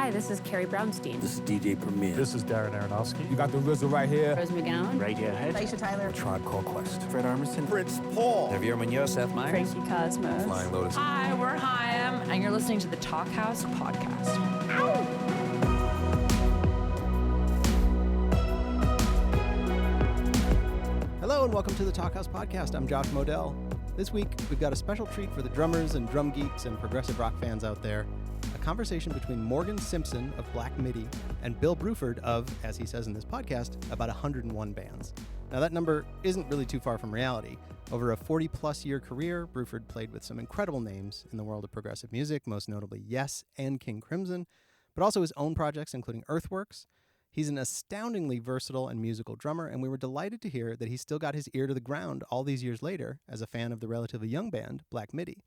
Hi, this is Carrie Brownstein. This is DJ Premier. This is Darren Aronofsky. You got the RZA right here. Rose McGowan. Radiohead. Aisha Tyler. Tribe Called Quest. Fred Armisen. Fritz Paul. Javier Munoz. Seth Meyers. Frankie Cosmos. Flying Lotus. Hi, we're Chaim, and you're listening to the Talkhouse Podcast. Hello and welcome to the Talkhouse Podcast. I'm Josh Modell. This week, we've got a special treat for the drummers and drum geeks and progressive rock fans out there. A conversation between Morgan Simpson of Black Midi and Bill Bruford of, as he says in this podcast, about 101 bands. Now that number isn't really too far from reality. Over a 40-plus year career, Bruford played with some incredible names in the world of progressive music, most notably Yes and King Crimson, but also his own projects including Earthworks. He's an astoundingly versatile and musical drummer, and we were delighted to hear that he's still got his ear to the ground all these years later as a fan of the relatively young band, Black Midi.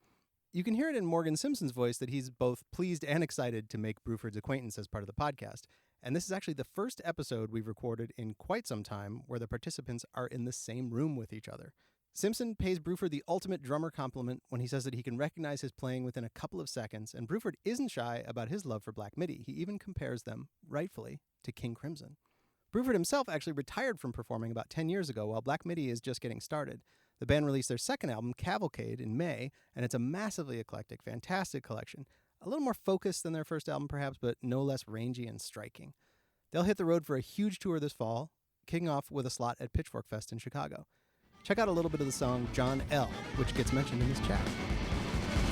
You can hear it in Morgan Simpson's voice that he's both pleased and excited to make Bruford's acquaintance as part of the podcast. And this is actually the first episode we've recorded in quite some time where the participants are in the same room with each other. Simpson pays Bruford the ultimate drummer compliment when he says that he can recognize his playing within a couple of seconds, and Bruford isn't shy about his love for Black Midi. He even compares them, rightfully, to King Crimson. Bruford himself actually retired from performing about 10 years ago while Black Midi is just getting started. The band released their second album, Cavalcade, in May, and it's a massively eclectic, fantastic collection. A little more focused than their first album, perhaps, but no less rangy and striking. They'll hit the road for a huge tour this fall, kicking off with a slot at Pitchfork Fest in Chicago. Check out a little bit of the song John L., which gets mentioned in this chat.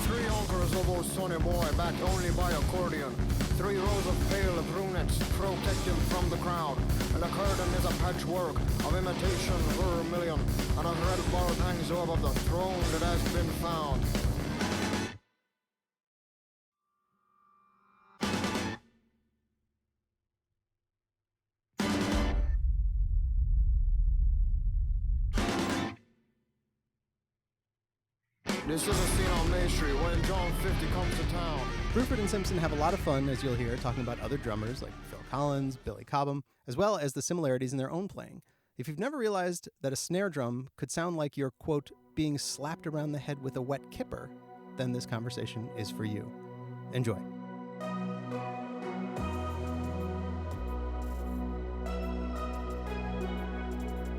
3 uncles of old sonny boy, backed only by accordion. 3 rows of pale brunettes protect him from the crowd. And the curtain is a patchwork of imitation vermilion. And a red ball hangs over the throne that has been found. This is a scene on Main Street when John 50 comes to town. Bruford and Simpson have a lot of fun, as you'll hear, talking about other drummers like Phil Collins, Billy Cobham, as well as the similarities in their own playing. If you've never realized that a snare drum could sound like you're, quote, being slapped around the head with a wet kipper, then this conversation is for you. Enjoy.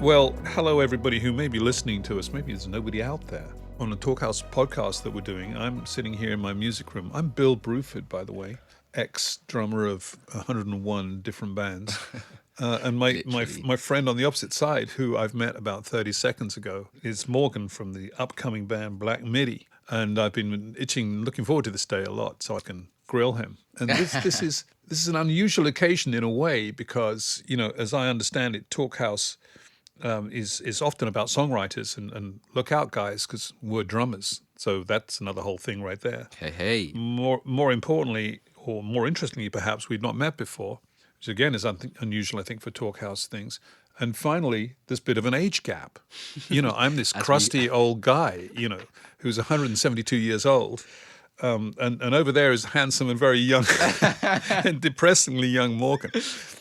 Well, hello everybody who may be listening to us. Maybe there's nobody out there. On the Talkhouse podcast that we're doing, I'm sitting here in my music room. I'm Bill Bruford, by the way, ex-drummer of 101 different bands. And my friend on the opposite side, who I've met about 30 seconds ago, is Morgan from the upcoming band Black Midi. And I've been looking forward to this day a lot so I can grill him. And this is an unusual occasion in a way because, you know, as I understand it, Talkhouse is often about songwriters and look out, guys, because we're drummers. So that's another whole thing right there. Hey. More importantly, or more interestingly, perhaps, we've not met before, which again is unusual, I think, for Talkhouse things. And finally, this bit of an age gap. You know, I'm this crusty old guy, you know, who's 172 years old. And over there is handsome and very young and depressingly young Morgan.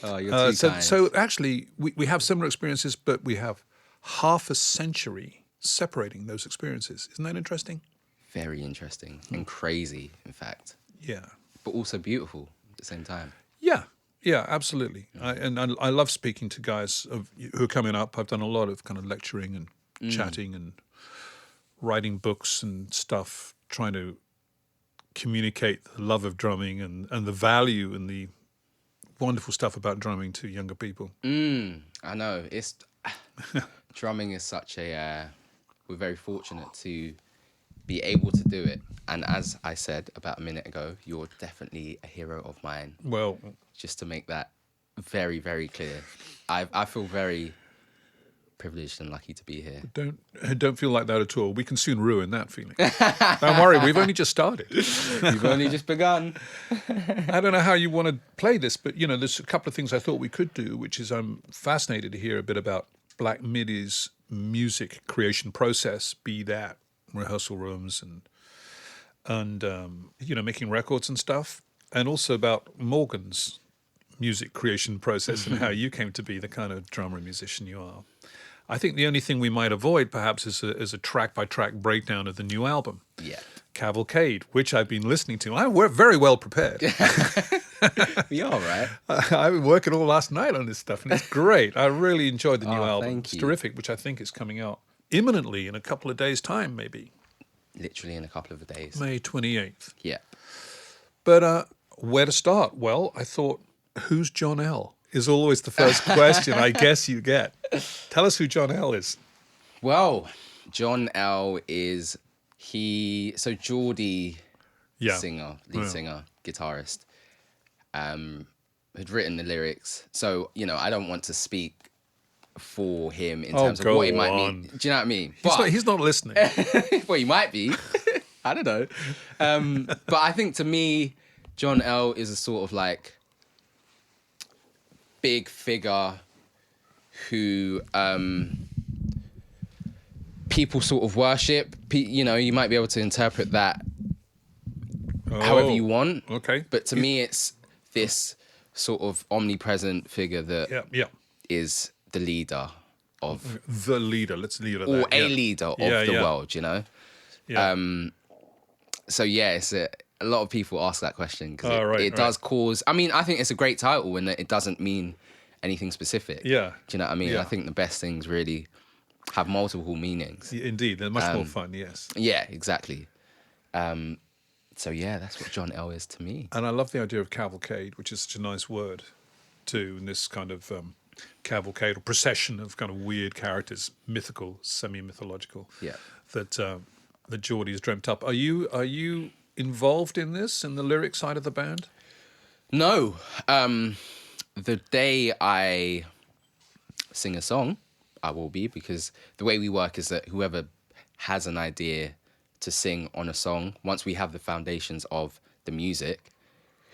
Oh, you're too kind. So actually, we have similar experiences, but we have half a century separating those experiences. Isn't that interesting? Very interesting and crazy, in fact. Yeah. But also beautiful at the same time. Yeah, absolutely. I love speaking to guys who are coming up. I've done a lot of kind of lecturing and chatting and writing books and stuff, trying to communicate the love of drumming and the value and the wonderful stuff about drumming to younger people. I know. It's drumming is such a... we're very fortunate to be able to do it. And as I said about a minute ago, you're definitely a hero of mine. Well... Just to make that very, very clear. I feel very privileged and lucky to be here. Don't feel like that at all. We can soon ruin that feeling. Don't worry, we've only just started. You've only just begun. I don't know how you want to play this, but you know, there's a couple of things I thought we could do, which is I'm fascinated to hear a bit about Black Midi's music creation process, be that rehearsal rooms and you know, making records and stuff, and also about Morgan's music creation process and how you came to be the kind of drummer and musician you are. I think the only thing we might avoid, perhaps, is a track-by-track breakdown of the new album, Yeah. Cavalcade, which I've been listening to. We're very well prepared. We are, right? I've been working all last night on this stuff, and it's great. I really enjoyed the new album. Thank It's you. terrific, which I think is coming out imminently in a couple of days' time, maybe. Literally in a couple of days. May 28th. Yeah. But where to start? Well, I thought, who's John L? Is always the first question I guess you get. Tell us who John L is. Well, John L is so Geordie, Yeah. singer, lead singer, guitarist, had written the lyrics. So, I don't want to speak for him in terms of go what it might on. mean. Do you know what I mean? He's not listening. Well, he might be. I don't know. But I think to me, John L is a sort of like big figure who people sort of worship. You might be able to interpret that however you want. Okay. But to me, it's this sort of omnipresent figure that is the leader of... The leader. Let's leave it at that. Or a leader of the world, Yeah. So yeah, it's a lot of people ask that question because it does right. cause. I mean, I think it's a great title and it doesn't mean anything specific. Yeah. Do you know what I mean? Yeah. I think the best things really have multiple meanings. Indeed, they're much more fun, yes. Yeah, exactly. So yeah, that's what John L is to me. And I love the idea of cavalcade, which is such a nice word, too, in this kind of cavalcade or procession of kind of weird characters, mythical, semi-mythological, that Geordie's dreamt up. Are you involved in this, in the lyric side of the band? No. The day I sing a song, I will be, because the way we work is that whoever has an idea to sing on a song, once we have the foundations of the music,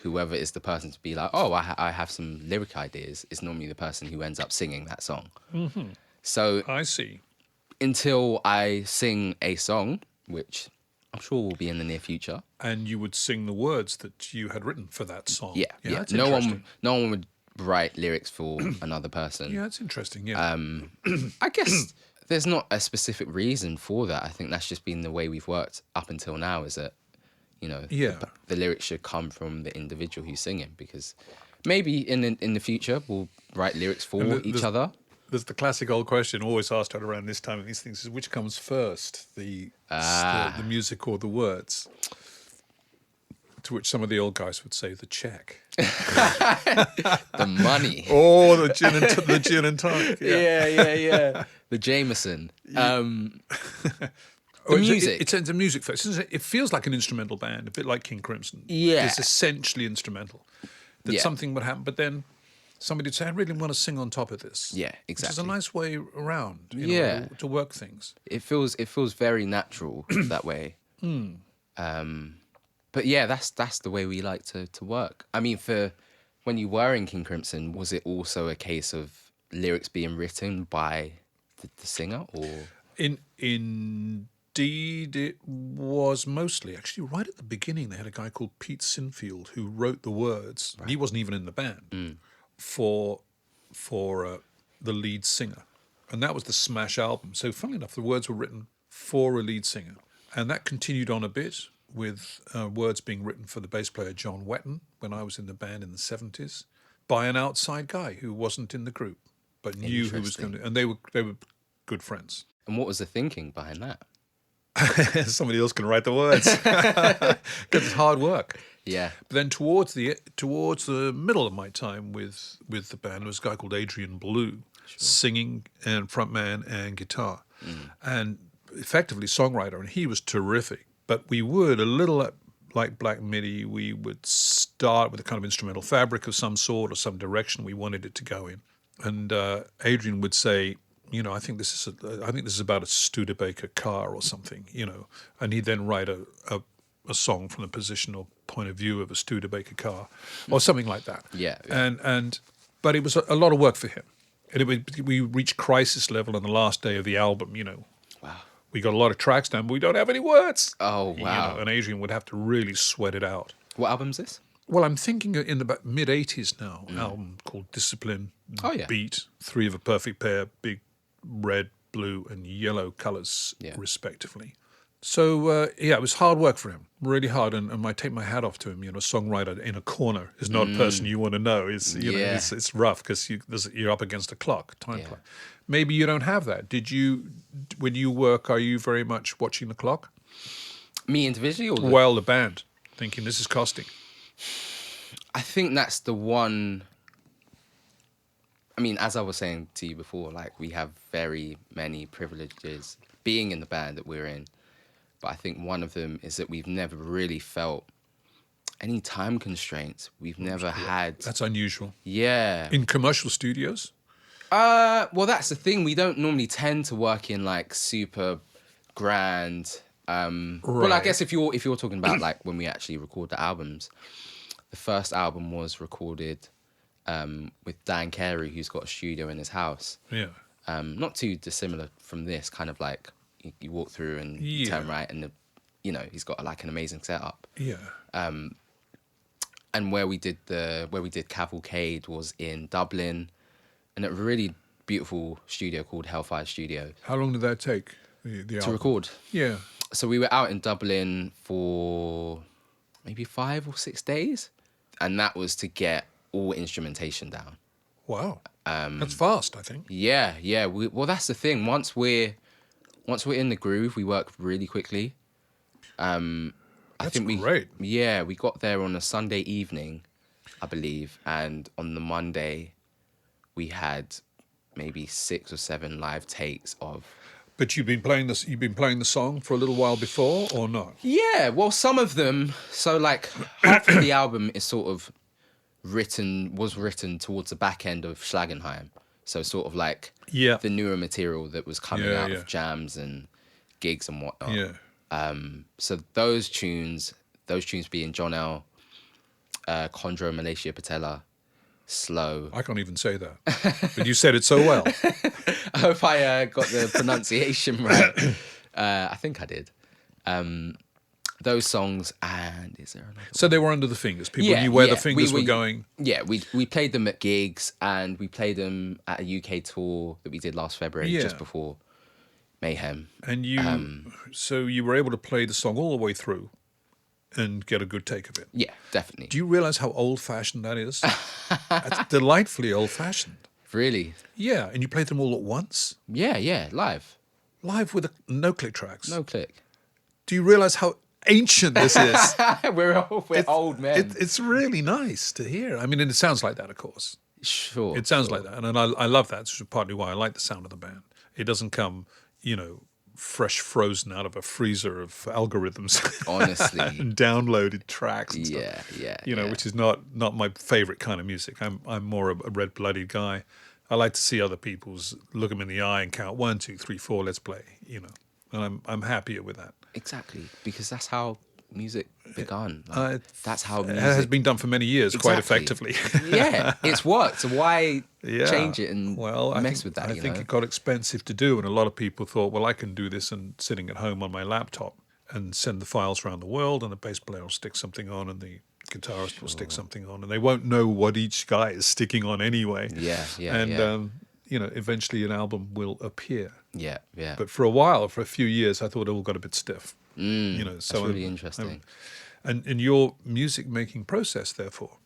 whoever is the person to be like, oh, I have some lyric ideas, is normally the person who ends up singing that song. Mm-hmm. So I see. Until I sing a song, which I'm sure will be in the near future. And you would sing the words that you had written for that song. Yeah. That's No interesting. one would write lyrics for another person. Yeah, it's interesting, yeah. I guess there's not a specific reason for that. I think that's just been the way we've worked up until now, is that, the lyrics should come from the individual who's singing, because maybe in the future we'll write lyrics for each other. There's the classic old question always asked at around this time of these things, is which comes first, the music or the words? To which some of the old guys would say the check. The money. Oh, the gin and tonic. Yeah. The Jameson. The music. It's a music first. It feels like an instrumental band, a bit like King Crimson. Yeah. It's essentially instrumental. That something would happen, but then somebody would say, I really want to sing on top of this. Yeah, exactly. Which is a nice way around, to work things. It feels very natural that way. But yeah, that's the way we like to work. I mean, for when you were in King Crimson, was it also a case of lyrics being written by the singer, or? Indeed, it was mostly. Actually, right at the beginning, they had a guy called Pete Sinfield who wrote the words. Right. He wasn't even in the band for the lead singer. And that was the Smash album. So funnily enough, the words were written for a lead singer. And that continued on a bit with words being written for the bass player John Wetton when I was in the band in the 70s by an outside guy who wasn't in the group but knew who was going to. And they were good friends. And what was the thinking behind that? Somebody else can write the words because it's hard work. Yeah. But then towards the middle of my time with the band, there was a guy called Adrian Blue, singing and frontman and guitar, and effectively songwriter, and he was terrific. But we would, a little like Black Midi, we would start with a kind of instrumental fabric of some sort or some direction we wanted it to go in, and Adrian would say, I think this is about a Studebaker car or something, and he'd then write a song from the position or point of view of a Studebaker car or something like that. Yeah. But it was a lot of work for him. And we reached crisis level on the last day of the album, Wow. We got a lot of tracks down, but we don't have any words. Oh, wow. And Adrian would have to really sweat it out. What album's this? Well, I'm thinking in the mid-'80s now, an album called Discipline, Beat, 3 of a Perfect Pair, big red, blue, and yellow colours, respectively. So, it was hard work for him, really hard. And I take my hat off to him. Songwriter in a corner is not a person you want to know. It's rough because you're up against a clock, time clock. Maybe you don't have that. When you work, are you very much watching the clock? Me individually or Well, the band, thinking this is costing. I think that's the one. I mean, as I was saying to you before, like we have very many privileges being in the band that we're in. But I think one of them is that we've never really felt any time constraints. We've never had... That's unusual. Yeah. In commercial studios? Well, that's the thing. We don't normally tend to work in like super grand... Well, I guess if you're talking about like when we actually record the albums, the first album was recorded with Dan Carey, who's got a studio in his house. Yeah. Not too dissimilar from this, kind of like you walk through and you turn right, and he's got like an amazing setup. Yeah. And where we did Cavalcade was in Dublin, and a really beautiful studio called Hellfire Studio. How long did that take? The to record? Yeah. So we were out in Dublin for maybe 5 or 6 days, and that was to get all instrumentation down. Wow. That's fast, I think. Yeah. Well, that's the thing. Once we're in the groove, we work really quickly. That's great. Yeah, we got there on a Sunday evening, I believe, and on the Monday, we had maybe 6 or 7 live takes of. But you've been playing the song for a little while before, or not? Yeah, well, some of them. So, like, half of the album is sort of was written towards the back end of Schlagenheim. So, sort of like the newer material that was coming out of jams and gigs and whatnot. Yeah. So those tunes being John L, Condro, Malaysia Patella, Slow. I can't even say that, but you said it so well. I hope I got the pronunciation right. I think I did. Those songs, and is there another So they were under the fingers. People knew where the fingers were going. Yeah, we played them at gigs, and we played them at a UK tour that we did last February, just before Mayhem. And so you were able to play the song all the way through and get a good take of it. Yeah, definitely. Do you realize how old-fashioned that is? That's delightfully old-fashioned. Really? Yeah, and you played them all at once? Yeah, live. Live with no click tracks? No click. Do you realize how ancient this is? We're old men. It's really nice to hear. I mean, and it sounds like that, of course. Sure. It sounds like that, and I love that. It's partly why I like the sound of the band. It doesn't come, fresh frozen out of a freezer of algorithms. Honestly. And downloaded tracks and stuff. Yeah. Which is not my favorite kind of music. I'm more a red-blooded guy. I like to see other people's, look them in the eye and count 1, 2, 3, 4, let's play, And I'm happier with that. Exactly, because that's how music began. That's how music... It has been done for many years, quite effectively. Yeah, it's worked. So why change it and mess with that? I think it got expensive to do, and a lot of people thought, well, I can do this and sitting at home on my laptop and send the files around the world, and the bass player will stick something on, and the guitarist will stick something on, and they won't know what each guy is sticking on anyway. And eventually an album will appear. Yeah. But for a few years, I thought it all got a bit stiff. So that's really interesting. And your music-making process, therefore,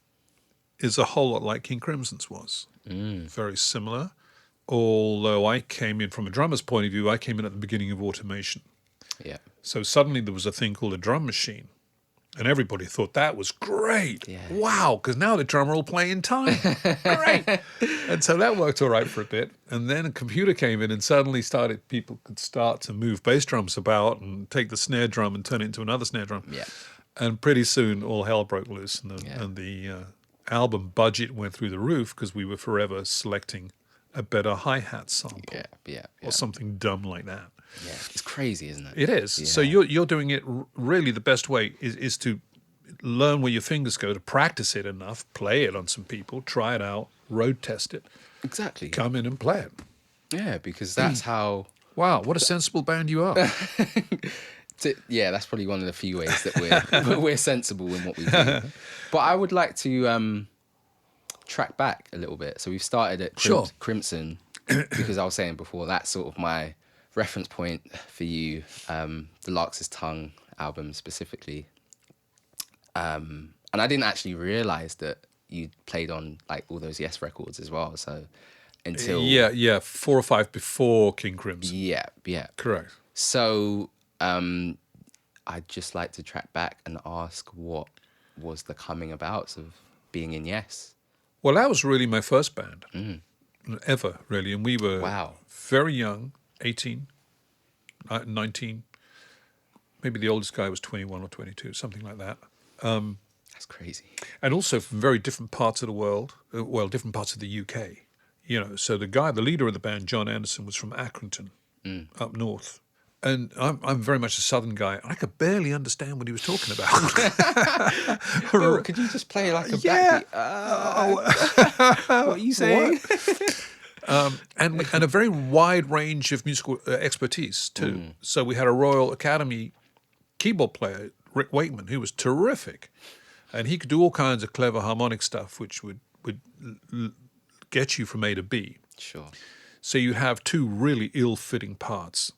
is a whole lot like King Crimson's was. Very similar. Although I came in, from a drummer's point of view, I came in at the beginning of automation. Yeah. So suddenly there was a thing called a drum machine. And everybody thought that was great. Yeah. Wow, because now the drummer will play in time. Great. And so that worked all right for a bit. And then a computer came in and suddenly people could start to move bass drums about and take the snare drum and turn it into another snare drum. Yeah. And pretty soon all hell broke loose. And the album budget went through the roof because we were forever selecting a better hi-hat sample. Yeah. Or something dumb like that. Yeah, it's crazy, isn't it? It is. Yeah. So you're doing it really the best way is to learn where your fingers go, to practice it enough, play it on some people, try it out, road test it. Exactly. Come in and play it. Yeah, because that's how... Wow, what a sensible band you are. Yeah, that's probably one of the few ways that we're sensible in what we do. But I would like to track back a little bit. So we've started at Crimson, because I was saying before, that's sort of my reference point for you, the Lark's Tongue album specifically. And I didn't actually realise that you played on like all those Yes records as well. So until 4 or 5 before King Crimson. Yeah. Correct. So I'd just like to track back and ask what was the coming about of being in Yes. Well, that was really my first band ever, really, and we were very young, 18, 19. Maybe the oldest guy was 21 or 22, something like that. That's crazy. And also from very different parts of the world, different parts of the UK. You know, so the leader of the band, John Anderson, was from Accrington, up north. And I'm very much a southern guy. I could barely understand what he was talking about. Bill, could you just play like a backbeat? What are you saying? And a very wide range of musical expertise too. So we had a Royal Academy keyboard player, Rick Wakeman, who was terrific, and he could do all kinds of clever harmonic stuff, which would get you from A to B. Sure. So you have two really ill-fitting parts,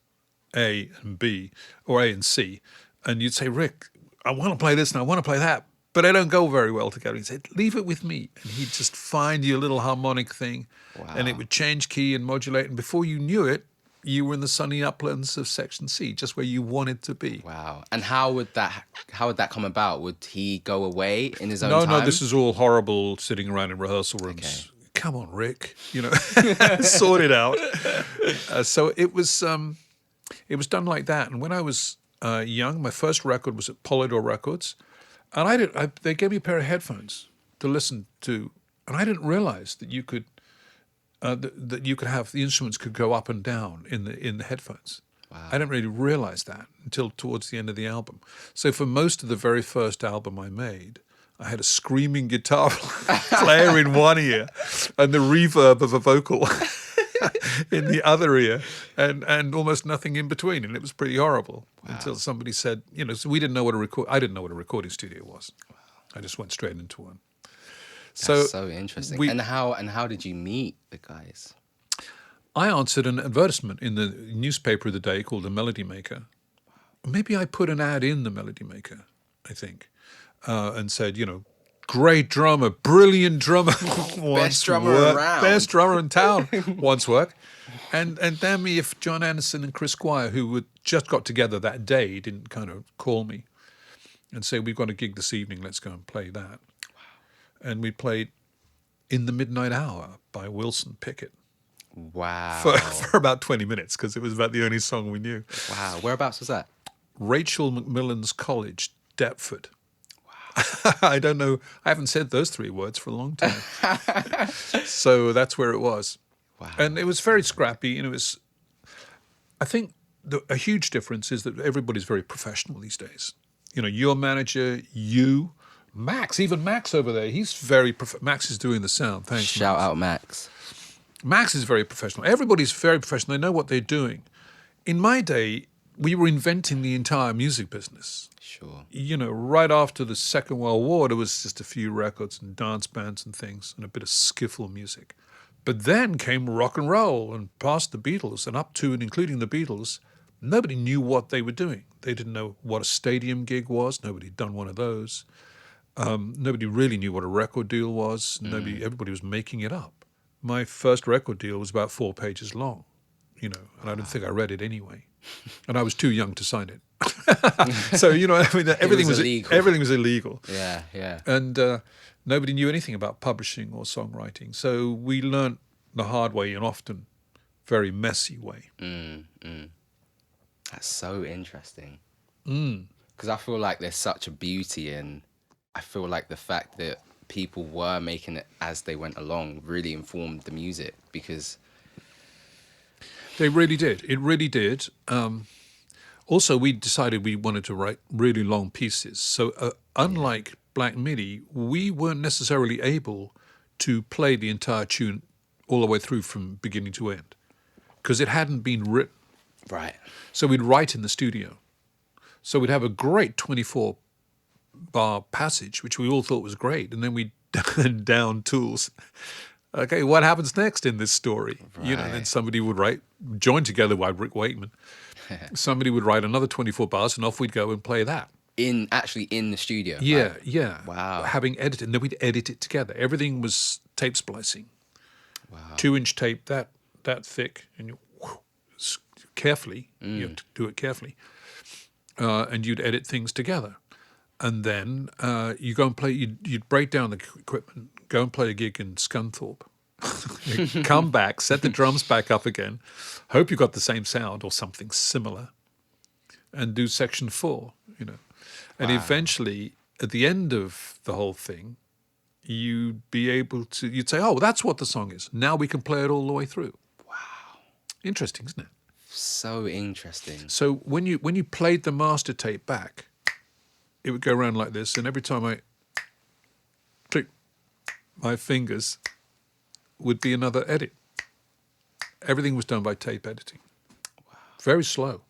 A and B, or A and C, and you'd say, Rick, I want to play this and I want to play that, but they don't go very well together. He'd say, leave it with me. And he'd just find you a little harmonic thing, and it would change key and modulate, and before you knew it, you were in the sunny uplands of Section C, just where you wanted to be. Wow. And how would that come about? Would he go away in his own time? No, this is all horrible sitting around in rehearsal rooms. Okay. Come on, Rick, sort it out. So it was done like that. And when I was young, my first record was at Polydor Records, and they gave me a pair of headphones to listen to, and I didn't realize that you could have the instruments could go up and down in the headphones. Wow. I didn't really realize that until towards the end of the album. So for most of the very first album I made, I had a screaming guitar player in one ear and the reverb of a vocal in the other ear, and almost nothing in between, and it was pretty horrible until somebody said, so we didn't know what I didn't know what a recording studio was. Wow. I just went straight into one. That's so interesting. And how did you meet the guys? I answered an advertisement in the newspaper of the day called The Melody Maker. Maybe I put an ad in The Melody Maker, I think, and said, great drummer, brilliant drummer, best drummer around, best drummer in town, wants work. And damn me if John Anderson and Chris Squire, who had just got together that day, didn't kind of call me and say, we've got a gig this evening, let's go and play that. And we played In the Midnight Hour by Wilson Pickett. Wow. For about 20 minutes, because it was about the only song we knew. Wow. Whereabouts was that? Rachel Macmillan's College, Deptford. Wow. I don't know. I haven't said those 3 words for a long time. So that's where it was. Wow. And it was very scrappy. And it was, I think a huge difference is that everybody's very professional these days. Your manager, you, Max, even Max over there, he's very Max is doing the sound. Thanks, Shout out Max. Max is very professional. Everybody's very professional. They know what they're doing. In my day, we were inventing the entire music business. Sure. Right after the Second World War, there was just a few records and dance bands and things and a bit of skiffle music. But then came rock and roll, and past the Beatles and up to and including the Beatles, nobody knew what they were doing. They didn't know what a stadium gig was. Nobody had done one of those. Nobody really knew what a record deal was. Everybody was making it up. My first record deal was about 4 pages long, and I don't think I read it anyway. And I was too young to sign it. So, everything was illegal. Everything was illegal. Yeah, yeah. And nobody knew anything about publishing or songwriting. So we learnt the hard way and often very messy way. That's so interesting. Because I feel like there's such a beauty in, I feel like the fact that people were making it as they went along really informed the music, because they really did. It really did. Also, we decided we wanted to write really long pieces. So unlike Black Midi, we weren't necessarily able to play the entire tune all the way through from beginning to end because it hadn't been written. Right. So we'd write in the studio. So we'd have a great 24-bar passage, which we all thought was great, and then we'd down tools Okay, what happens next in this story? You know, Right. then somebody would write, joined together by Rick Wakeman. Somebody would write another 24 bars, and off we'd go and play that. In the studio. Yeah, like, yeah. Wow. Having edited, and then we'd edit it together. Everything was tape splicing. Wow. 2-inch tape that thick, and you carefully. You have to do it carefully, and you'd edit things together, and then you go and play. You'd break down the equipment, go and play a gig in Scunthorpe, come back, set the drums back up again, hope you got the same sound or something similar, and do section 4. You know, and eventually at the end of the whole thing, you'd say, oh, that's what the song is. Now we can play it all the way through. Wow. Interesting, isn't it? So interesting. So when you played the master tape back, it would go around like this, and every time I click my fingers would be another edit. Everything was done by tape editing. Wow. Very slow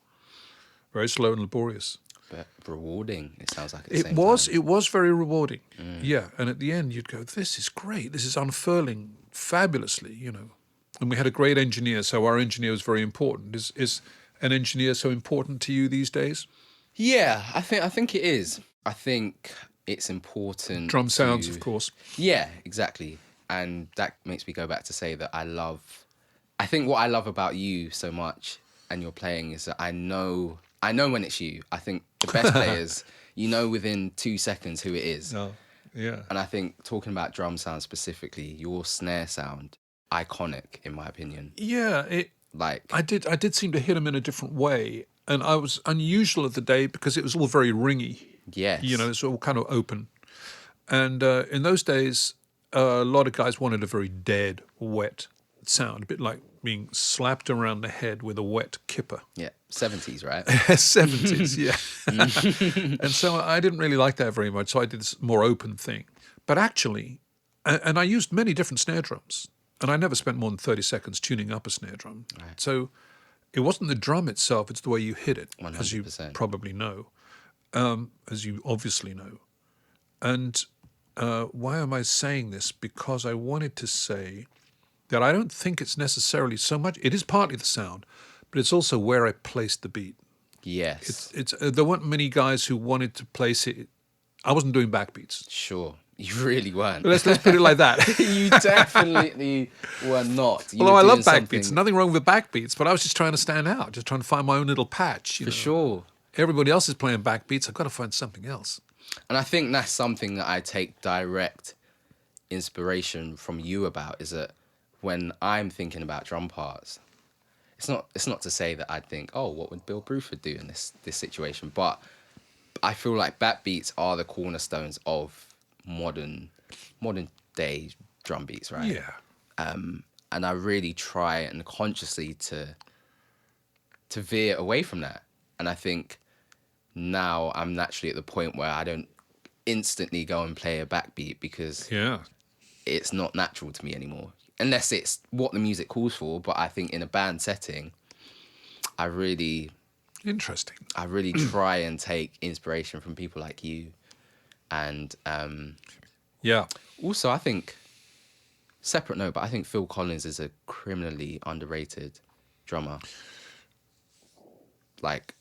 and laborious. But rewarding, it sounds like. It was very rewarding. Yeah, and at the end you'd go, this is great. This is unfurling fabulously, you know. And we had a great engineer, so our engineer was very important. Is an engineer so important to you these days? Yeah, I think it is. I think it's important. Drum sounds, of course. Yeah, exactly. And that makes me go back to say that I think what I love about you so much and your playing is that I know when it's you. I think the best players, you know within 2 seconds who it is. Oh, yeah. And I think talking about drum sound specifically, your snare sound, iconic in my opinion. Yeah, I did seem to hit him in a different way, and I was unusual of the day because it was all very ringy. Yes. You know, it's all kind of open. And in those days, a lot of guys wanted a very dead, wet sound, a bit like being slapped around the head with a wet kipper. Yeah, 70s, right? 70s, yeah. And so I didn't really like that very much, so I did this more open thing. But actually, and I used many different snare drums, and I never spent more than 30 seconds tuning up a snare drum. Right. So it wasn't the drum itself, it's the way you hit it, 100%. as you probably know, as you obviously know. And why am I saying this? Because I wanted to say that I don't think it's necessarily so much. It is partly the sound, but it's also where I placed the beat. Yes. It's there weren't many guys who wanted to place it. I wasn't doing backbeats. Sure. You really weren't. Let's put it like that. You definitely were not. Although I love backbeats, nothing wrong with backbeats, but I was just trying to stand out, just trying to find my own little patch. For sure. Everybody else is playing backbeats. I've got to find something else. And I think that's something that I take direct inspiration from you about, is that when I'm thinking about drum parts, it's not to say that I think, oh, what would Bill Bruford do in this situation? But I feel like backbeats are the cornerstones of modern day drum beats, right? Yeah. And I really try and consciously to veer away from that. And I think now I'm naturally at the point where I don't instantly go and play a backbeat because it's not natural to me anymore. Unless it's what the music calls for, but I think in a band setting, I really try and take inspiration from people like you. And also I think, separate note, but I think Phil Collins is a criminally underrated drummer. Like,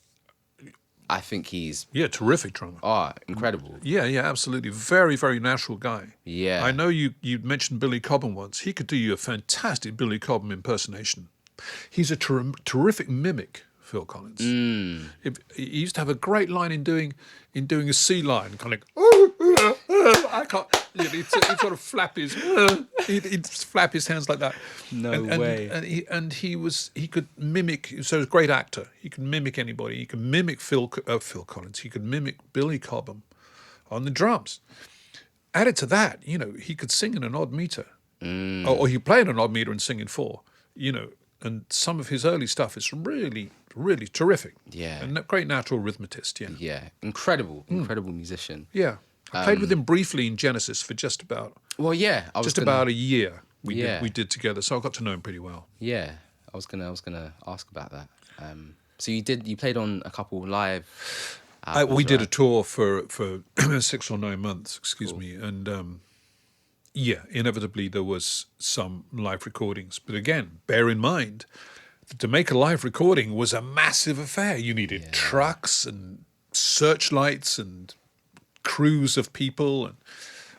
I think he's... Yeah, terrific drummer. Oh, incredible. Yeah, absolutely. Very, very natural guy. Yeah. I know you mentioned Billy Cobham once. He could do you a fantastic Billy Cobham impersonation. He's a terrific mimic, Phil Collins. He used to have a great line in doing a C line, kind of I can't. He'd sort of flap his. He'd flap his hands like that. No way. And he could mimic. So he was a great actor. He could mimic anybody. He could mimic Phil Collins. He could mimic Billy Cobham on the drums. Added to that, he could sing in an odd meter, or he played an odd meter and sing in 4. And some of his early stuff is really, really terrific. Yeah. And a great natural rhythmatist, yeah. Yeah. Incredible musician. Yeah. I played with him briefly in Genesis for just about... Well, yeah. About a year we did together, so I got to know him pretty well. Yeah. I was gonna ask about that. So you played on a couple live albums, we did a tour for 6 or 9 months, excuse me, and Yeah, inevitably there was some live recordings. But again, bear in mind that to make a live recording was a massive affair. You needed trucks and searchlights and crews of people. And,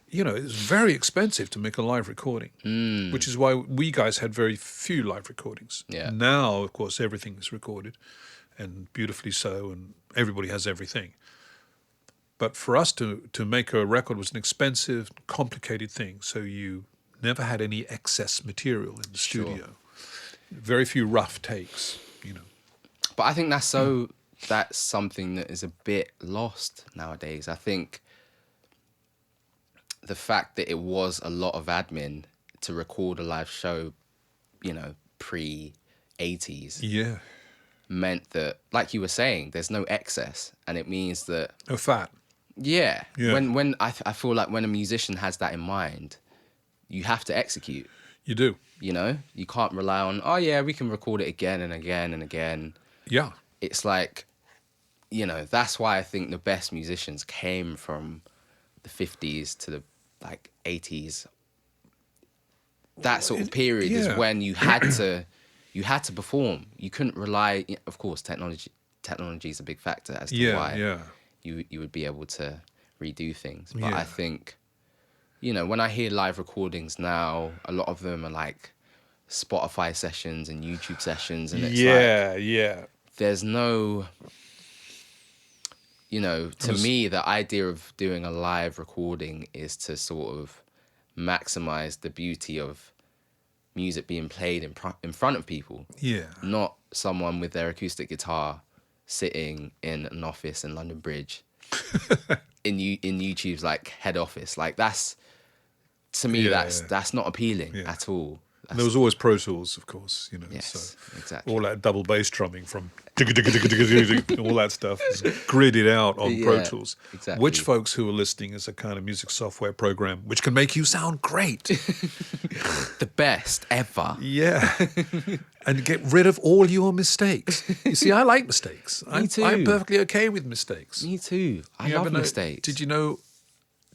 you know, it was very expensive to make a live recording, which is why we guys had very few live recordings. Yeah. Now, of course, everything is recorded, and beautifully so, and everybody has everything. But for us to make a record was an expensive, complicated thing. So you never had any excess material in the studio. Very few rough takes, you know. But I think that's something that is a bit lost nowadays. I think the fact that it was a lot of admin to record a live show, you know, pre-80s. Yeah. Meant that, like you were saying, there's no excess. And it means that... No fat. Yeah. Yeah. When I feel like when a musician has that in mind, you have to execute. You do. You know? You can't rely on, oh yeah, we can record it again and again and again. Yeah. It's like, you know, that's why I think the best musicians came from the 50s to the like 80s. That sort of period is when you had to perform. You couldn't rely, of course, technology is a big factor as to why you would be able to redo things. But I think, you know, when I hear live recordings now, a lot of them are like Spotify sessions and YouTube sessions, and it's there's no, you know, to me, the idea of doing a live recording is to sort of maximize the beauty of music being played in front of people. Yeah. Not someone with their acoustic guitar sitting in an office in London Bridge in YouTube's like head office. Like that's, to me, that's not appealing at all. And there was always Pro Tools, of course, you know. Yes, so exactly. All that double bass drumming from all that stuff is gridded out on Pro Tools. Exactly. Which folks who are listening is a kind of music software program which can make you sound great. The best ever. Yeah. And get rid of all your mistakes. You see, I like mistakes. Me too. I'm perfectly okay with mistakes. Me too. I love mistakes. Did you know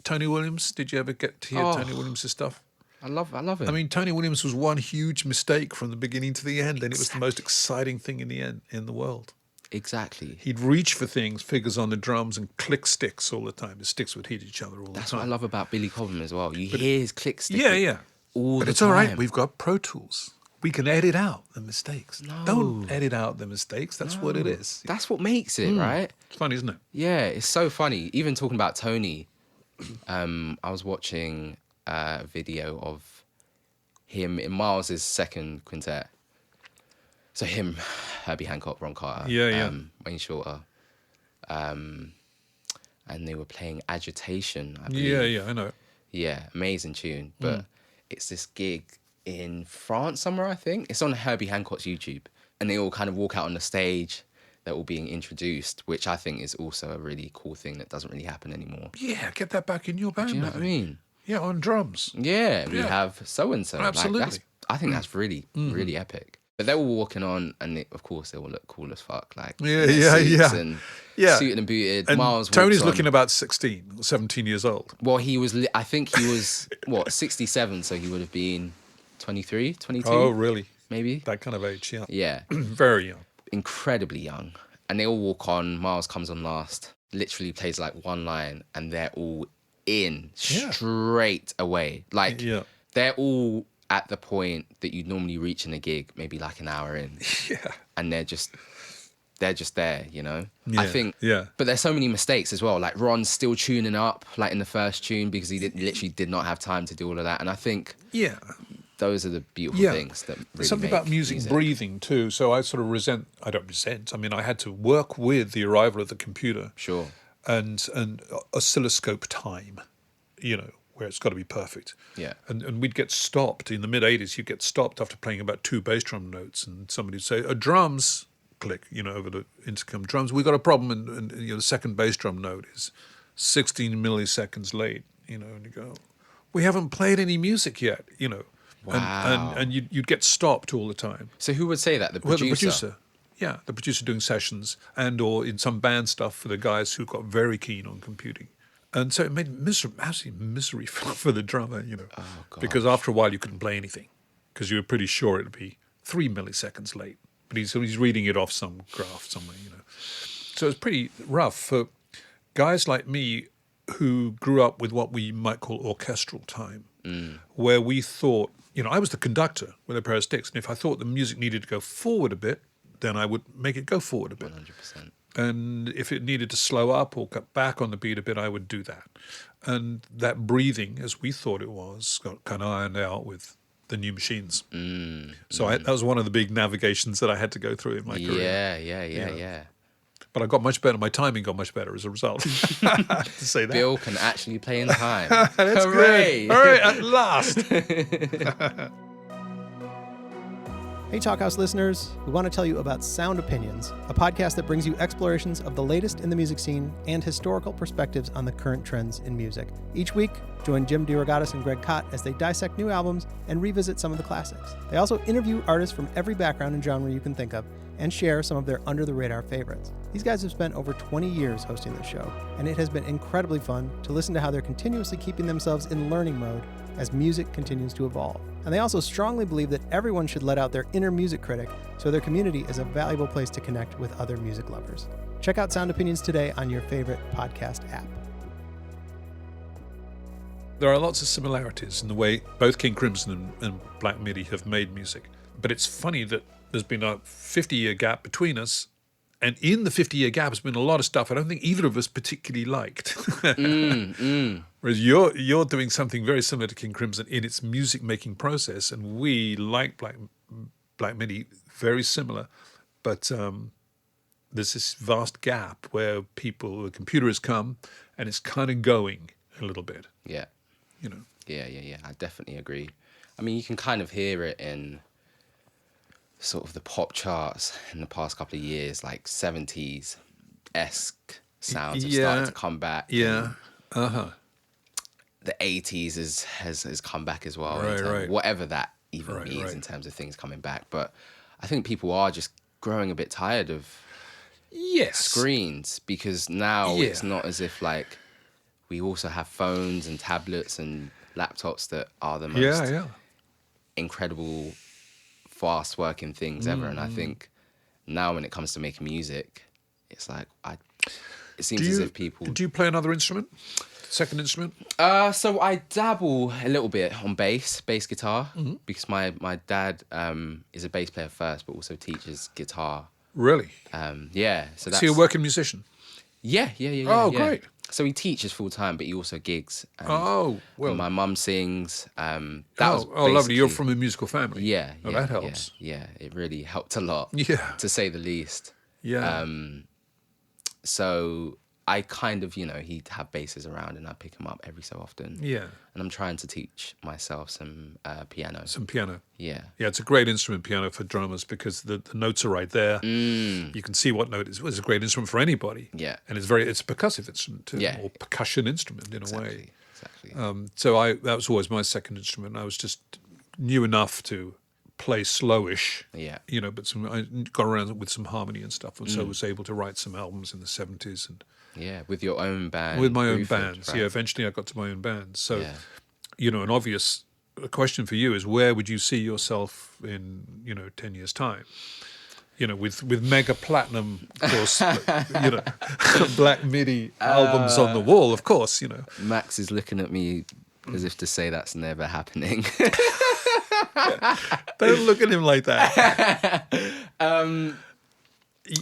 Tony Williams? Did you ever get to hear Tony Williams' stuff? I love it. I mean, Tony Williams was one huge mistake from the beginning to the end, and it was the most exciting thing in the end in the world. Exactly. He'd reach for figures on the drums, and click sticks all the time. The sticks would hit each other all the time. That's what I love about Billy Cobham as well. You hear his click stick. Yeah. All but the it's time. all right. We've got Pro Tools. We can edit out the mistakes. No. Don't edit out the mistakes. That's what it is. That's what makes it, right? It's funny, isn't it? Yeah, it's so funny. Even talking about Tony, I was watching a video of him in Miles' second quintet. So him, Herbie Hancock, Ron Carter, Wayne Shorter, and they were playing Agitation, I believe. Yeah, I know. Yeah, amazing tune. But it's this gig in France somewhere, I think. It's on Herbie Hancock's YouTube. And they all kind of walk out on the stage. They're all being introduced, which I think is also a really cool thing that doesn't really happen anymore. Yeah, get that back in your band. Do you know what I mean? Yeah, on drums. Yeah, we have so-and-so. Absolutely. Like, I think that's really, really epic. But they're all walking on, and of course they all look cool as fuck. Like, suits and suited and booted. And Miles Tony's walks looking on. about 16 or 17 years old. Well, I think he was, 67, so he would have been 23, 22? Oh, really? Maybe. That kind of age, yeah. Yeah. Very young. Incredibly young. And they all walk on, Miles comes on last, literally plays like one line, and they're all in straight away. Like, they're all at the point that you'd normally reach in a gig, maybe like an hour in. Yeah. And they're just there, you know? Yeah. I think, but there's so many mistakes as well. Like Ron's still tuning up, like in the first tune, because he literally did not have time to do all of that. And I think those are the beautiful things that really There's something make about music breathing too. So I sort of I don't resent. I mean, I had to work with the arrival of the computer. Sure. And oscilloscope time, you know, where it's got to be perfect. Yeah. And we'd get stopped in the mid-'80s. You'd get stopped after playing about 2 bass drum notes, and somebody'd say, drums, click, you know, over the intercom, drums, we got a problem, and you know, the second bass drum note is 16 milliseconds late, you know, and you go, we haven't played any music yet, you know. Wow. And you'd get stopped all the time. So who would say that? The producer? Well, the producer. Yeah, the producer doing sessions or in some band stuff for the guys who got very keen on computing. And so it made absolute misery for the drummer, Oh, God. because after a while you couldn't play anything because you were pretty sure it would be 3 milliseconds late. But he's reading it off some graph somewhere, So it's pretty rough for guys like me who grew up with what we might call orchestral time, where we thought, I was the conductor with a pair of sticks, and if I thought the music needed to go forward a bit, then I would make it go forward a bit. 100%. And if it needed to slow up or cut back on the beat a bit, I would do that. And that breathing, as we thought it was, got kind of ironed out with the new machines. So that was one of the big navigations that I had to go through in my career. Yeah. But I got much better. My timing got much better as a result. to say that. Bill can actually play in time. That's Hooray! good. All right, at last. Hey, Talkhouse listeners, we want to tell you about Sound Opinions, a podcast that brings you explorations of the latest in the music scene and historical perspectives on the current trends in music. Each week, join Jim DeRogatis and Greg Cott as they dissect new albums and revisit some of the classics. They also interview artists from every background and genre you can think of and share some of their under-the-radar favorites. These guys have spent over 20 years hosting this show, and it has been incredibly fun to listen to how they're continuously keeping themselves in learning mode as music continues to evolve. And they also strongly believe that everyone should let out their inner music critic, so their community is a valuable place to connect with other music lovers. Check out Sound Opinions today on your favorite podcast app. There are lots of similarities in the way both King Crimson and Black Midi have made music. But it's funny that there's been a 50-year gap between us, and in the 50-year gap has been a lot of stuff I don't think either of us particularly liked. Whereas you're doing something very similar to King Crimson in its music-making process, and we like Black Midi, very similar. But there's this vast gap where the computer has come, and it's kind of going a little bit. Yeah. Yeah. I definitely agree. I mean, you can kind of hear it in sort of the pop charts in the past couple of years, like 70s-esque sounds have started to come back. Yeah. The 80s has come back as well. Right. Whatever that even means in terms of things coming back. But I think people are just growing a bit tired of screens, because now it's not as if like we also have phones and tablets and laptops that are the most incredible, fast working things ever. And I think now when it comes to making music, it's like it seems as if people... Do you play another instrument? Second instrument? So I dabble a little bit on bass guitar, because my dad is a bass player first, but also teaches guitar. Really? Yeah. So that's... So you're a working musician? Yeah. Oh, great. So he teaches full time, but he also gigs. Well. And my mum sings. Lovely. You're from a musical family. Yeah. That helps. Yeah, it really helped a lot. Yeah. To say the least. Yeah. So I kind of, he'd have basses around and I'd pick them up every so often. Yeah. And I'm trying to teach myself some piano. Some piano. Yeah. Yeah, it's a great instrument, piano, for drummers, because the notes are right there. You can see what note it is. It's a great instrument for anybody. Yeah. And it's a percussive instrument too, or percussion instrument in a way. Exactly. So that was always my second instrument. I was just knew enough to play slowish. Yeah. But I got around with some harmony and stuff, and so was able to write some albums in the 70s and... Yeah, with your own band. With my own Bruford, bands, right? yeah. Eventually I got to my own band. So, an obvious question for you is, where would you see yourself in, 10 years' time? With mega platinum, of course, Black Midi albums on the wall, of course, Max is looking at me as if to say that's never happening. Don't look at him like that.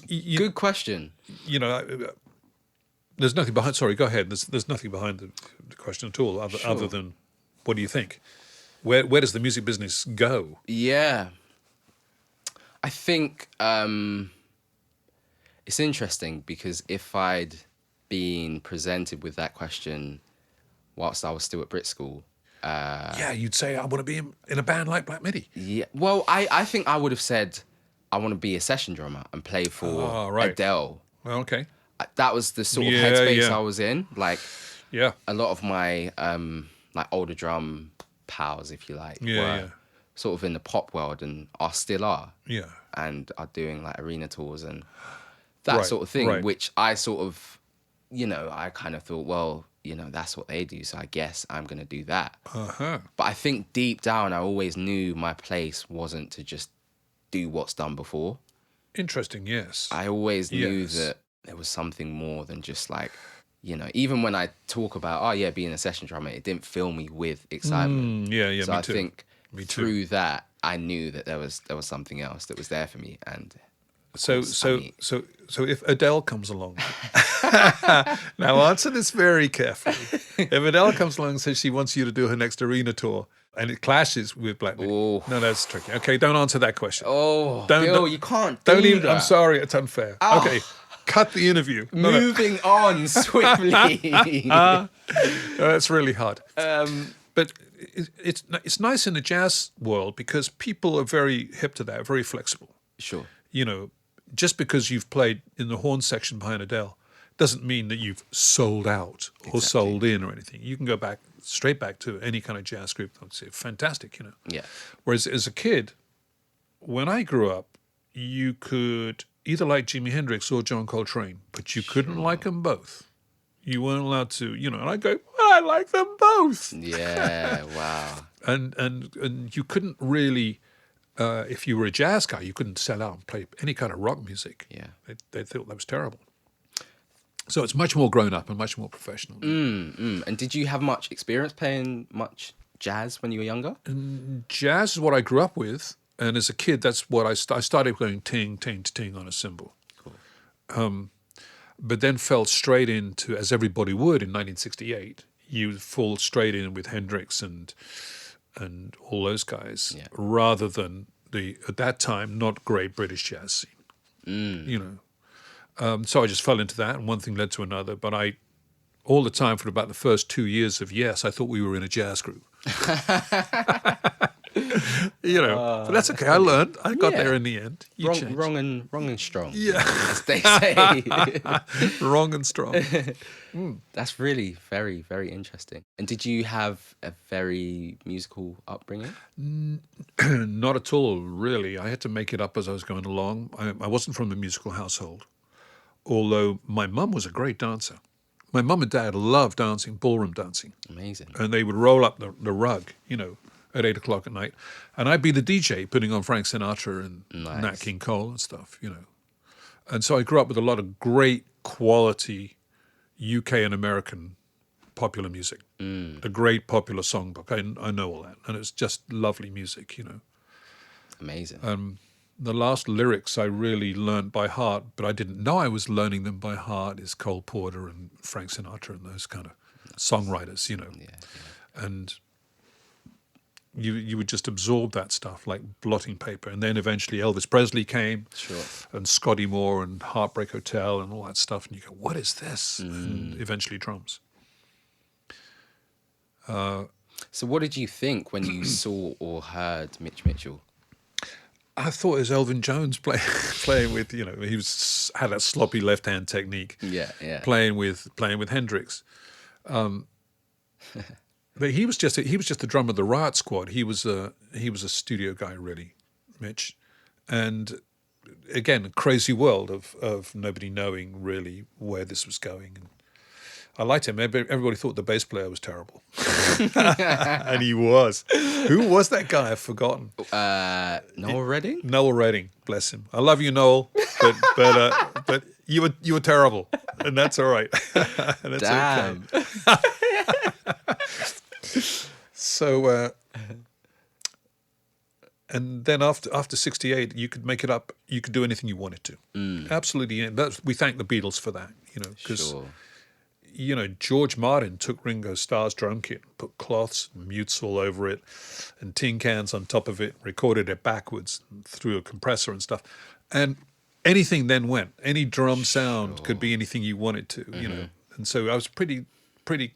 Good question. There's nothing behind. Sorry, go ahead. There's nothing behind the question at all, other than, what do you think? Where does the music business go? Yeah, I think it's interesting, because if I'd been presented with that question whilst I was still at Brit School, you'd say, I want to be in a band like Black Midi. Yeah. Well, I think I would have said I want to be a session drummer and play for Adele. Well, okay. That was the sort of headspace I was in. Like, a lot of my like older drum pals, if you like, were sort of in the pop world and still are. Yeah. And are doing like arena tours and that sort of thing, which I sort of, I kind of thought, well, you know, that's what they do. So I guess I'm going to do that. Uh-huh. But I think deep down, I always knew my place wasn't to just do what's done before. Interesting, yes. I always knew that there was something more than just like, you know, even when I talk about, being a session drummer, it didn't fill me with excitement. Yeah, so me I too. think Me through that, I knew that there was something else that was there for me. And So if Adele comes along, now answer this very carefully. If Adele comes along and says she wants you to do her next arena tour, and it clashes with Black Midi, no, that's tricky. Okay, don't answer that question. Bill, you can't don't do even. that. I'm sorry, it's unfair. Okay, cut the interview. Moving on swiftly. That's really hard. But it's nice in the jazz world because people are very hip to that, very flexible. Sure. You know, just because you've played in the horn section behind Adele doesn't mean that you've sold out or sold in or anything. You can go straight back to any kind of jazz group. I'd say fantastic, you know. Yeah. Whereas as a kid, when I grew up, you could either like Jimi Hendrix or John Coltrane, but you couldn't like them both. You weren't allowed to, you know. And I go, I like them both. Yeah. Wow. And you couldn't really. If you were a jazz guy, you couldn't sell out and play any kind of rock music. Yeah. They thought that was terrible. So it's much more grown up and much more professional. And did you have much experience playing much jazz when you were younger? Jazz is what I grew up with. And as a kid, that's what I started playing ting, ting, ting on a cymbal. Cool. But then fell straight into, as everybody would in 1968, you fall straight in with Hendrix and all those guys, rather than at that time, not great British jazz scene. You know. So I just fell into that, and one thing led to another. But all the time for about the first 2 years of Yes, I thought we were in a jazz group. You know, but that's okay. I learned. I got there in the end. Wrong and strong. Yeah, as they say. Wrong and strong. That's really very, very interesting. And did you have a very musical upbringing? Not at all, really. I had to make it up as I was going along. I wasn't from a musical household, although my mum was a great dancer. My mum and dad loved dancing, ballroom dancing. Amazing. And they would roll up the rug, you know, at 8 o'clock at night. And I'd be the DJ putting on Frank Sinatra and Nat King Cole and stuff, you know. And so I grew up with a lot of great quality UK and American popular music. A great popular songbook. I know all that. And it's just lovely music, you know. Amazing. The last lyrics I really learned by heart, but I didn't know I was learning them by heart, is Cole Porter and Frank Sinatra and those kind of songwriters, you know. And you would just absorb that stuff like blotting paper. And then eventually Elvis Presley came, and Scotty Moore and Heartbreak Hotel and all that stuff. And you go, what is this? And eventually drums. So what did you think when you saw or heard Mitch Mitchell? I thought it was Elvin Jones playing with, you know, he had that sloppy left hand technique. Playing with Hendrix. But he was just the drummer of the Riot Squad. He was a studio guy, really, Mitch. And again, a crazy world of nobody knowing really where this was going. And I liked him. Everybody thought the bass player was terrible, and he was. Who was that guy? I've forgotten. Noel Redding. Noel Redding, bless him. I love you, Noel, but you were terrible, and that's all right. And that's Damn. okay. So, and then after 68, you could make it up. You could do anything you wanted to. Absolutely. We thank the Beatles for that, you know, because, you know, George Martin took Ringo Starr's drum kit, put cloths, mutes all over it, and tin cans on top of it, recorded it backwards through a compressor and stuff. And anything then went. Any drum sound could be anything you wanted to, you know. And so I was pretty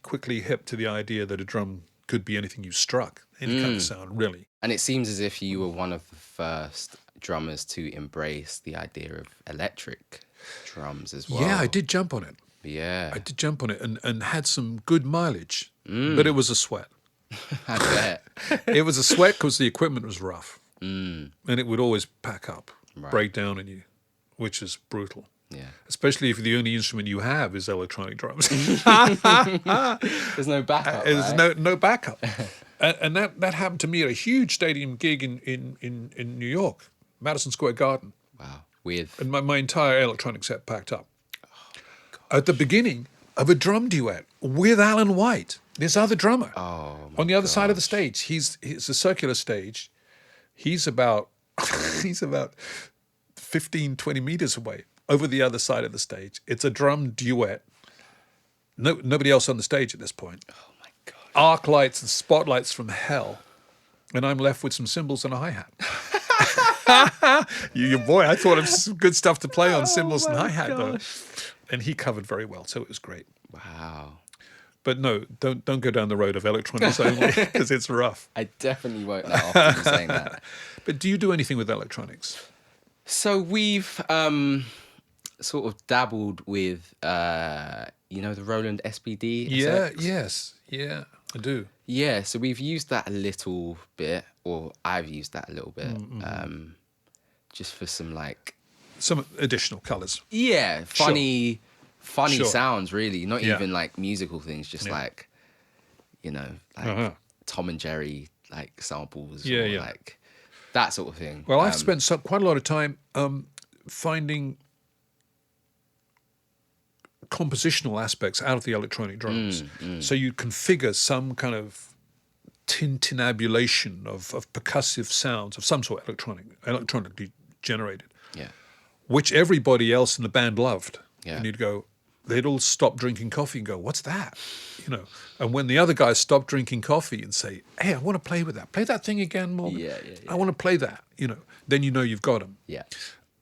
quickly hip to the idea that a drum could be anything you struck, any kind of sound, really. And it seems as if you were one of the first drummers to embrace the idea of electric drums as well. Yeah, I did jump on it. Yeah. I did jump on it and had some good mileage, but it was a sweat. I bet. It was a sweat because the equipment was rough, and it would always pack up, break down on you, which is brutal. Yeah. Especially if the only instrument you have is electronic drums. There's no backup. There's right? no backup. and that happened to me at a huge stadium gig in New York, Madison Square Garden. Wow. With And my entire electronic set packed up. At the beginning of a drum duet with Alan White, this other drummer. On the other side of the stage. It's a circular stage. He's about 15, 20 meters away over the other side of the stage. It's a drum duet. Nobody else on the stage at this point. Oh my God. Arc lights and spotlights from hell. And I'm left with some cymbals and a hi-hat. you boy, I thought of some good stuff to play on cymbals and hi-hat though. And he covered very well, so it was great. Wow. But no, don't go down the road of electronics only, because it's rough. I definitely won't now after you saying that. But do you do anything with electronics? So we've sort of dabbled with, the Roland SPD. Yes, I do. Yeah, so we've used that a little bit, or I've used that a little bit, just for some Some additional colours. yeah, funny Sure. sounds, really. Not Yeah. even musical things, just Tom and Jerry samples, or that sort of thing. Well, I've spent quite a lot of time finding compositional aspects out of the electronic drums. So you configure some kind of tintinnabulation of percussive sounds of some sort, electronically generated, which everybody else in the band loved. Yeah. And you'd go, they'd all stop drinking coffee and go, what's that? And when the other guys stop drinking coffee and say, hey, I want to play with that. Play that thing again, Morgan. Yeah. I want to play that, then you've got them. Yeah.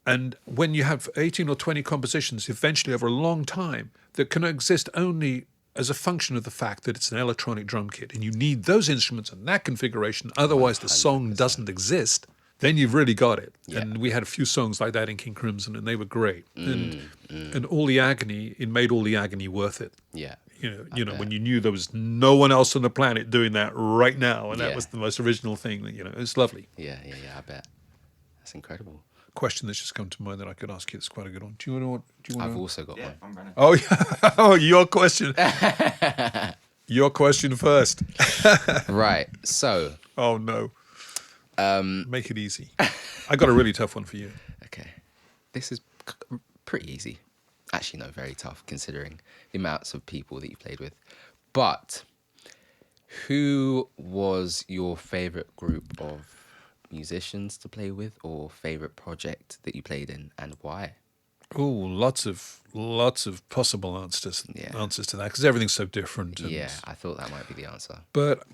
And when you have 18 or 20 compositions, eventually over a long time, that can exist only as a function of the fact that it's an electronic drum kit, and you need those instruments and that configuration, otherwise the song doesn't exist, then you've really got it. Yeah. And we had a few songs like that in King Crimson, and they were great. And all the agony, it made all the agony worth it. Yeah. When you knew there was no one else on the planet doing that right now, and that Yeah. was the most original thing. It's lovely. Yeah, I bet. That's incredible. Question that's just come to mind that I could ask you. It's quite a good one. Do you want to? I've also got one. I'm running. Oh, yeah. Oh, your question. Your question first. Right. So. Oh no. Make it easy. I got a really tough one for you. Okay. This is pretty easy. Actually, no, very tough considering the amounts of people that you played with. But who was your favorite group of musicians to play with, or favorite project that you played in, and why? Oh, lots of possible answers to that, because everything's so different. Yeah, I thought that might be the answer. But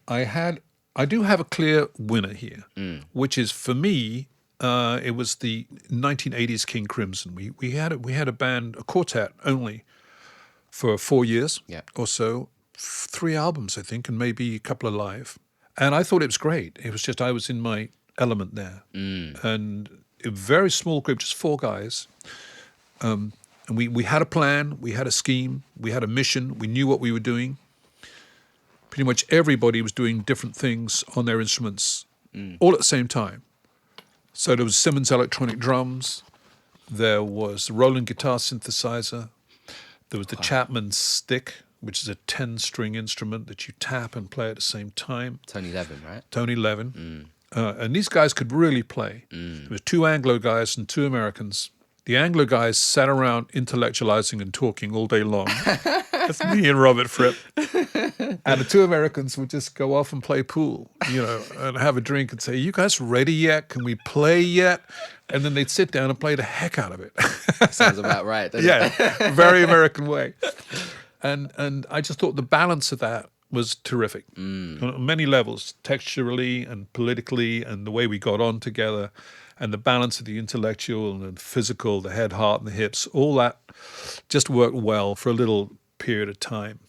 I do have a clear winner here, which is, for me, it was the 1980s King Crimson. We had a band, a quartet only, for 4 years or so, 3 albums I think, and maybe a couple of live. And I thought it was great. It was just I was in my element there, and a very small group, just 4 guys. And we had a plan, we had a scheme, we had a mission, we knew what we were doing. Pretty much everybody was doing different things on their instruments all at the same time. So there was Simmons electronic drums, there was Roland guitar synthesizer, there was the Chapman stick, which is a 10-string instrument that you tap and play at the same time. Tony Levin, right? Tony Levin. And these guys could really play. There was 2 Anglo guys and 2 Americans. The Anglo guys sat around intellectualizing and talking all day long. That's me and Robert Fripp. And the 2 Americans would just go off and play pool, and have a drink and say, "You guys ready yet? Can we play yet?" And then they'd sit down and play the heck out of it. Sounds about right, doesn't it? Yeah, very American way. And I just thought the balance of that was terrific on many levels, texturally and politically, and the way we got on together, and the balance of the intellectual and physical, the head, heart, and the hips, all that just worked well for a little period of time.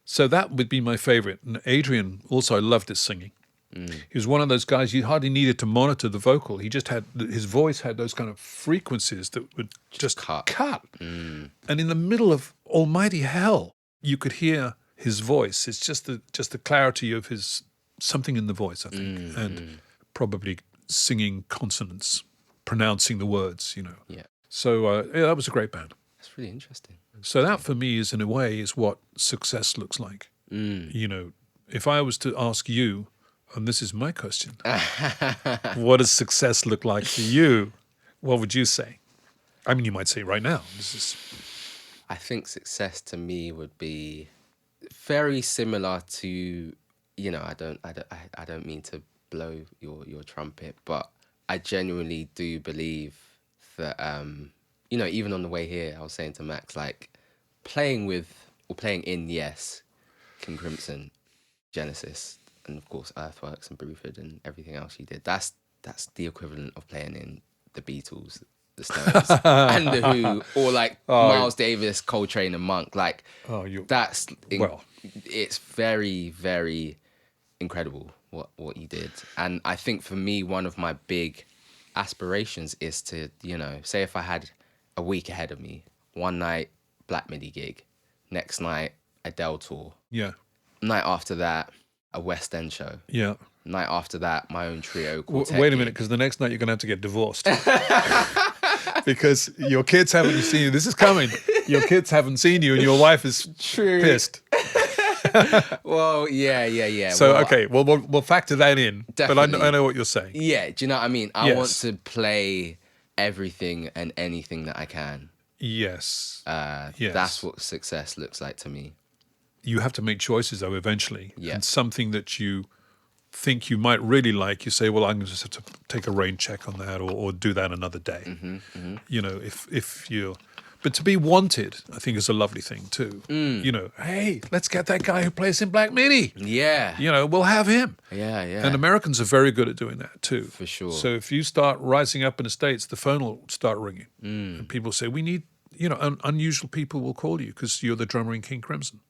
So that would be my favorite. And Adrian also, I loved his singing. He was one of those guys you hardly needed to monitor the vocal. He just had, his voice had those kind of frequencies that would just cut. And in the middle of almighty hell, you could hear his voice. It's just the clarity of his, something in the voice, I think, and probably singing consonants, pronouncing the words, Yeah. So that was a great band. That's really interesting. So that for me is, in a way, is what success looks like. You know, if I was to ask you, and this is my question, what does success look like for you? What would you say? I mean, you might say right now. I think success to me would be very similar to, you know, I don't mean to blow your trumpet, but I genuinely do believe that, you know, even on the way here, I was saying to Max, like, playing in, yes, King Crimson, Genesis, and of course Earthworks and Bruford and everything else you did. That's the equivalent of playing in the Beatles, the Stones, and the Who, or like Miles Davis, Coltrane, and Monk. Like, it's very, very incredible what you did. And I think for me, one of my big aspirations is to, you know, say if I had a week ahead of me, one night Black Midi gig, next night Adele tour, night after that a West End show, night after that my own trio quartet wait a minute, because the next night you're gonna have to get divorced. Because your kids haven't seen you. This is coming. Your kids haven't seen you and your wife is pissed. Well, yeah. So, okay, we'll factor that in. Definitely. But I know what you're saying. Yeah, do you know what I mean? I want to play everything and anything that I can. Yes. Yes. That's what success looks like to me. You have to make choices, though, eventually. Yeah. And something that you think you might really like, you say, well, I'm going to just have to take a rain check on that or do that another day. You know, if you're... But to be wanted, I think, is a lovely thing, too. You know, hey, let's get that guy who plays in Black Midi. Yeah. You know, we'll have him. Yeah. And Americans are very good at doing that, too. For sure. So if you start rising up in the States, the phone will start ringing. And people say, we need... You know, unusual people will call you because you're the drummer in King Crimson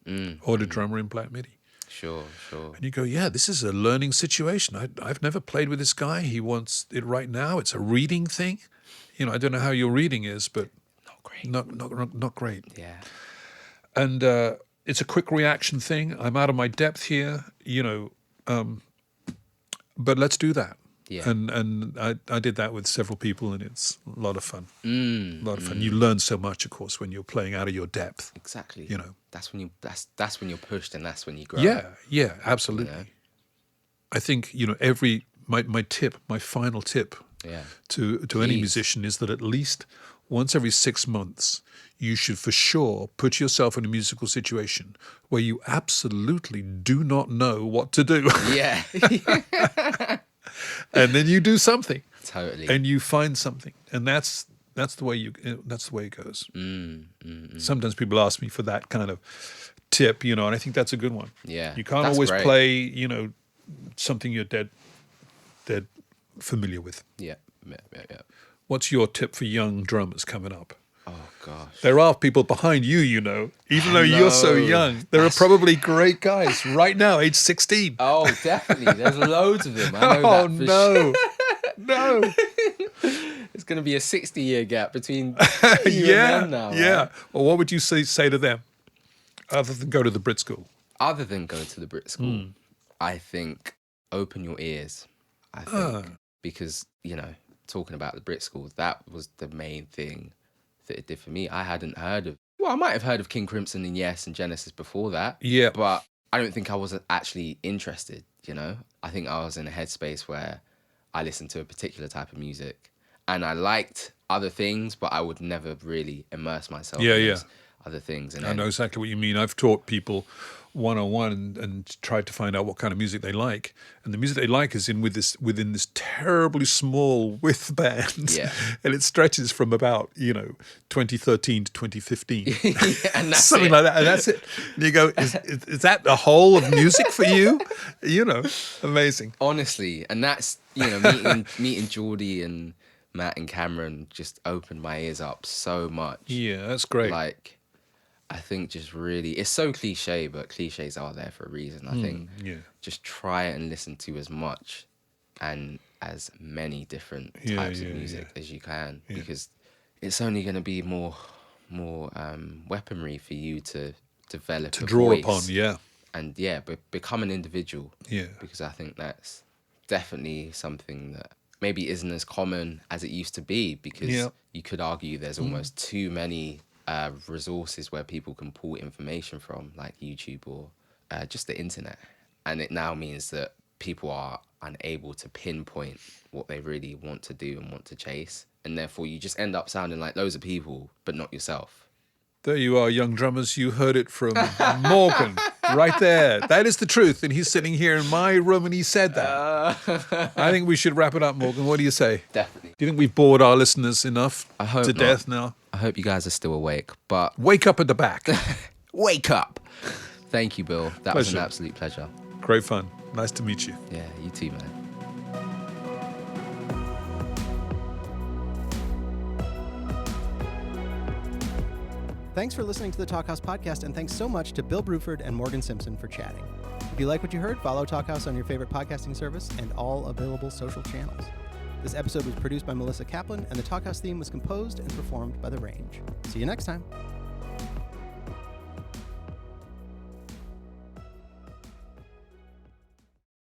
or the drummer in Black Midi. Sure. And you go, yeah, this is a learning situation. I've never played with this guy. He wants it right now. It's a reading thing. You know, I don't know how your reading is, but not great. Yeah. And it's a quick reaction thing. I'm out of my depth here, you know, but let's do that. Yeah. And I did that with several people, and it's a lot of fun. A lot of fun. You learn so much, of course, when you're playing out of your depth. Exactly. You know, that's when you're pushed, and that's when you grow. Yeah, absolutely. You know? I think, you know, my final tip to any musician is that at least once every 6 months, you should for sure put yourself in a musical situation where you absolutely do not know what to do. Yeah. And then you do something. Totally. And you find something. And that's the way it goes. Sometimes people ask me for that kind of tip, you know, and I think that's a good one. Yeah. You can't always play, you know, something you're dead familiar with. Yeah. What's your tip for young drummers coming up? Oh, gosh. There are people behind you, you know, even though you're so young. There are probably great guys right now, age 16. Oh, definitely. There's loads of them. I know that for sure. No. It's going to be a 60-year gap between you and them now. Yeah. Right? Well, what would you say to them other than go to the Brit School? Other than go to the Brit School, I think open your ears. I think because, you know, talking about the Brit School, that was the main thing that it did for me. I hadn't heard of... Well, I might have heard of King Crimson and Yes and Genesis before that. Yeah. But I don't think I was actually interested, you know? I think I was in a headspace where I listened to a particular type of music and I liked other things, but I would never really immerse myself in those other things. And I know exactly what you mean. I've taught people one-on-one and tried to find out what kind of music they like. And the music they like is within this terribly small width band. Yeah. And it stretches from about, you know, 2013 to 2015. And that's something like that. And that's it. And you go, is that the whole of music for you? You know, amazing. Honestly. And that's, you know, meeting Geordie and Matt and Cameron just opened my ears up so much. Yeah, that's great. Like, I think just really, it's so cliche, but cliches are there for a reason. I think just try it and listen to as much and as many different types of music as you can, because it's only going to be more weaponry for you to develop to a draw voice. upon, and become an individual. Yeah, because I think that's definitely something that maybe isn't as common as it used to be, because you could argue there's almost too many resources where people can pull information from, like YouTube or just the internet. And it now means that people are unable to pinpoint what they really want to do and want to chase. And therefore you just end up sounding like loads of people, but not yourself. There you are, young drummers. You heard it from Morgan right there. That is the truth. And he's sitting here in my room and he said that. I think we should wrap it up, Morgan. What do you say? Definitely. Do you think we've bored our listeners enough I hope to not. death now? I hope you guys are still awake, but Wake up at the back. wake up. Thank you, Bill. That was an Pleasure. absolute pleasure. Great fun. Nice to meet you. Yeah, you too, man. Thanks for listening to the Talkhouse Podcast, and thanks so much to Bill Bruford and Morgan Simpson for chatting. If you like what you heard, follow Talkhouse on your favorite podcasting service and all available social channels. This episode was produced by Melissa Kaplan, and the Talkhouse theme was composed and performed by The Range. See you next time.